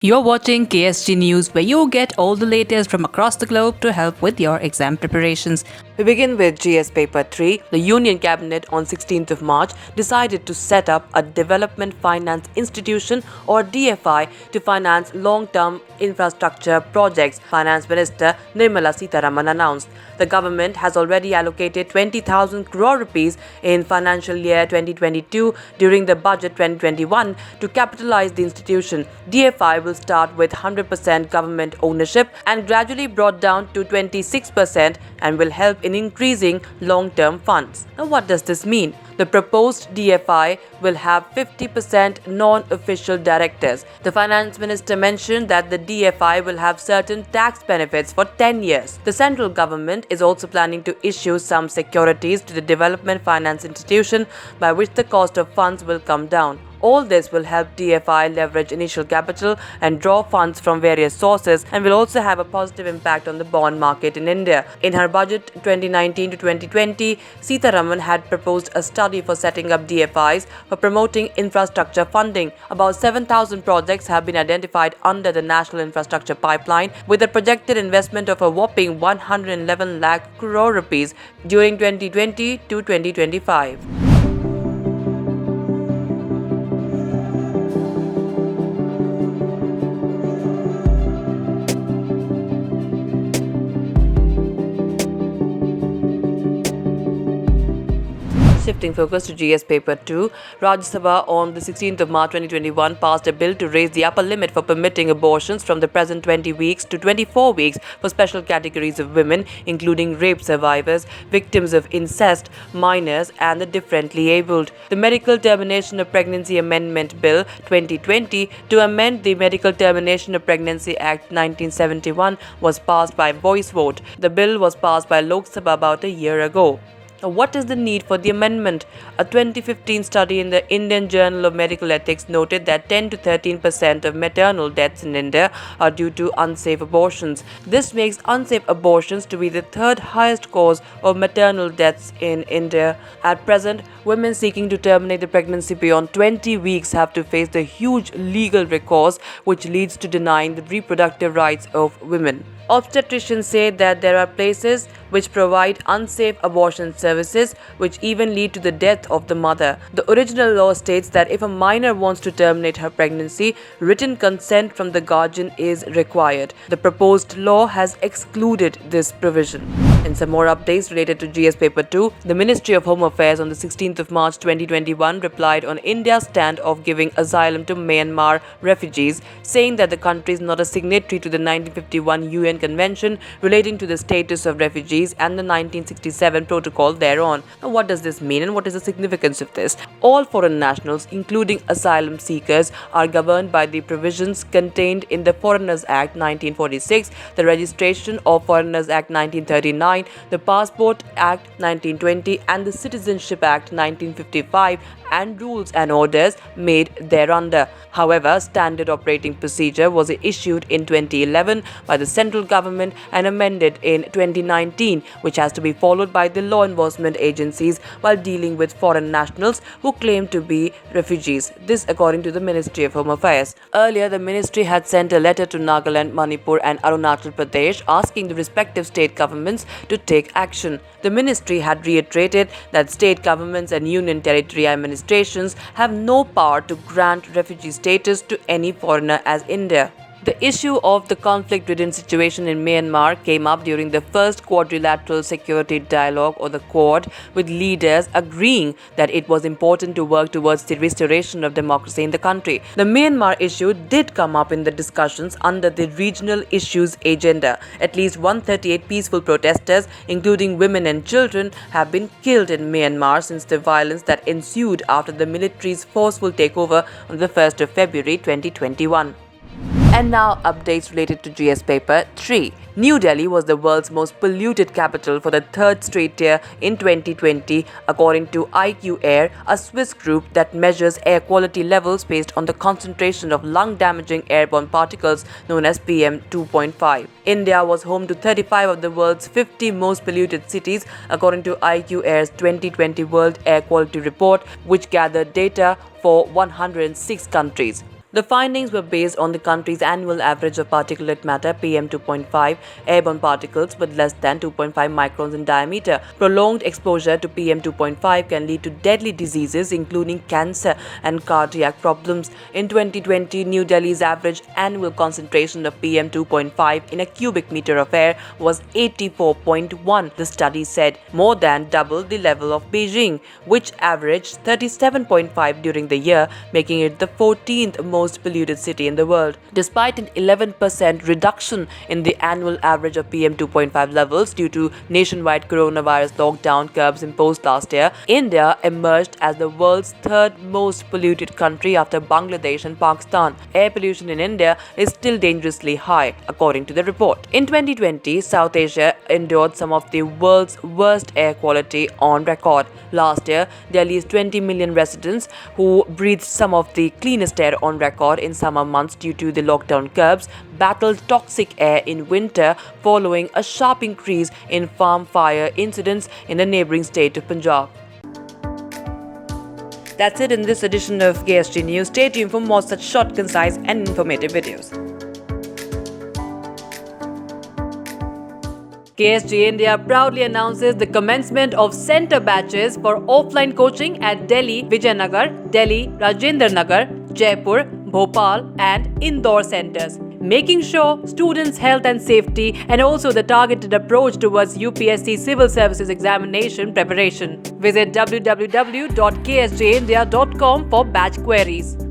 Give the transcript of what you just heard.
You're watching KSG News, where you get all the latest from across the globe to help with your exam preparations. We begin with GS Paper 3. The Union Cabinet on 16th of March decided to set up a Development Finance Institution or DFI to finance long-term infrastructure projects, Finance Minister Nirmala Sitharaman announced. The government has already allocated 20,000 crore rupees in financial year 2022 during the budget 2021 to capitalize the institution. DFI will start with 100% government ownership and gradually brought down to 26% and will help in increasing long-term funds. Now, what does this mean? The proposed DFI will have 50% non-official directors. The finance minister mentioned that the DFI will have certain tax benefits for 10 years. The central government is also planning to issue some securities to the Development Finance Institution, by which the cost of funds will come down. All this will help DFI leverage initial capital and draw funds from various sources, and will also have a positive impact on the bond market in India. In her budget 2019 to 2020, Sitharaman had proposed a study for setting up DFIs for promoting infrastructure funding. About 7,000 projects have been identified under the National Infrastructure Pipeline, with a projected investment of a whopping 111 lakh crore rupees during 2020 to 2025. Shifting focus to GS Paper 2, Rajya Sabha on the 16th of March 2021 passed a bill to raise the upper limit for permitting abortions from the present 20 weeks to 24 weeks for special categories of women, including rape survivors, victims of incest, minors, and the differently abled. The Medical Termination of Pregnancy Amendment Bill 2020 to amend the Medical Termination of Pregnancy Act 1971 was passed by voice vote. The bill was passed by Lok Sabha about a year ago. Now, what is the need for the amendment? A 2015 study in the Indian Journal of Medical Ethics noted that 10 to 13% of maternal deaths in India are due to unsafe abortions. This makes unsafe abortions to be the third highest cause of maternal deaths in India. At present, women seeking to terminate the pregnancy beyond 20 weeks have to face the huge legal recourse, which leads to denying the reproductive rights of women. Obstetricians say that there are places which provide unsafe abortion services, which even lead to the death of the mother. The original law states that if a minor wants to terminate her pregnancy, written consent from the guardian is required. The proposed law has excluded this provision. In some more updates related to GS Paper 2, the Ministry of Home Affairs on the 16th of March 2021 replied on India's stand of giving asylum to Myanmar refugees, saying that the country is not a signatory to the 1951 UN Convention relating to the status of refugees and the 1967 protocol thereon. Now, what does this mean and what is the significance of this? All foreign nationals, including asylum seekers, are governed by the provisions contained in the Foreigners Act 1946, the Registration of Foreigners Act 1939, the Passport Act 1920, and the Citizenship Act 1955, and rules and orders made thereunder. However, Standard Operating Procedure was issued in 2011 by the central government and amended in 2019, which has to be followed by the law enforcement agencies while dealing with foreign nationals who claim to be refugees. This according to the Ministry of Home Affairs. Earlier, the ministry had sent a letter to Nagaland, Manipur, and Arunachal Pradesh asking the respective state governments to take action. The ministry had reiterated that state governments and union territory administrations have no power to grant refugee status to any foreigner as India. The issue of the conflict-ridden situation in Myanmar came up during the first Quadrilateral Security Dialogue, or the Quad, with leaders agreeing that it was important to work towards the restoration of democracy in the country. The Myanmar issue did come up in the discussions under the Regional Issues Agenda. At least 138 peaceful protesters, including women and children, have been killed in Myanmar since the violence that ensued after the military's forceful takeover on the 1st of February 2021. And now updates related to GS Paper 3. New Delhi was the world's most polluted capital for the third straight year in 2020, according to IQAir, a Swiss group that measures air quality levels based on the concentration of lung-damaging airborne particles known as PM 2.5. India was home to 35 of the world's 50 most polluted cities, according to IQAir's 2020 World Air Quality Report, which gathered data for 106 countries. The findings were based on the country's annual average of particulate matter PM2.5 airborne particles with less than 2.5 microns in diameter. Prolonged exposure to PM2.5 can lead to deadly diseases including cancer and cardiac problems. In 2020, New Delhi's average annual concentration of PM2.5 in a cubic meter of air was 84.1, the study said, more than double the level of Beijing, which averaged 37.5 during the year, making it the 14th most polluted city in the world. Despite an 11% reduction in the annual average of PM2.5 levels due to nationwide coronavirus lockdown curbs imposed last year, India emerged as the world's third most polluted country after Bangladesh and Pakistan. Air pollution in India is still dangerously high, according to the report. In 2020, South Asia endured some of the world's worst air quality on record. Last year, Delhi's 20 million residents who breathed some of the cleanest air on record in summer months due to the lockdown curbs battled toxic air in winter following a sharp increase in farm fire incidents in the neighboring state of Punjab. That's it in this edition of KSG News. Stay tuned for more such short, concise and informative videos. KSG India proudly announces the commencement of center batches for offline coaching at Delhi, Vijayanagar, Delhi, Rajendra Nagar, Jaipur, Bhopal and Indore centers, making sure students' health and safety and also the targeted approach towards UPSC Civil Services examination preparation. Visit www.ksgindia.com for batch queries.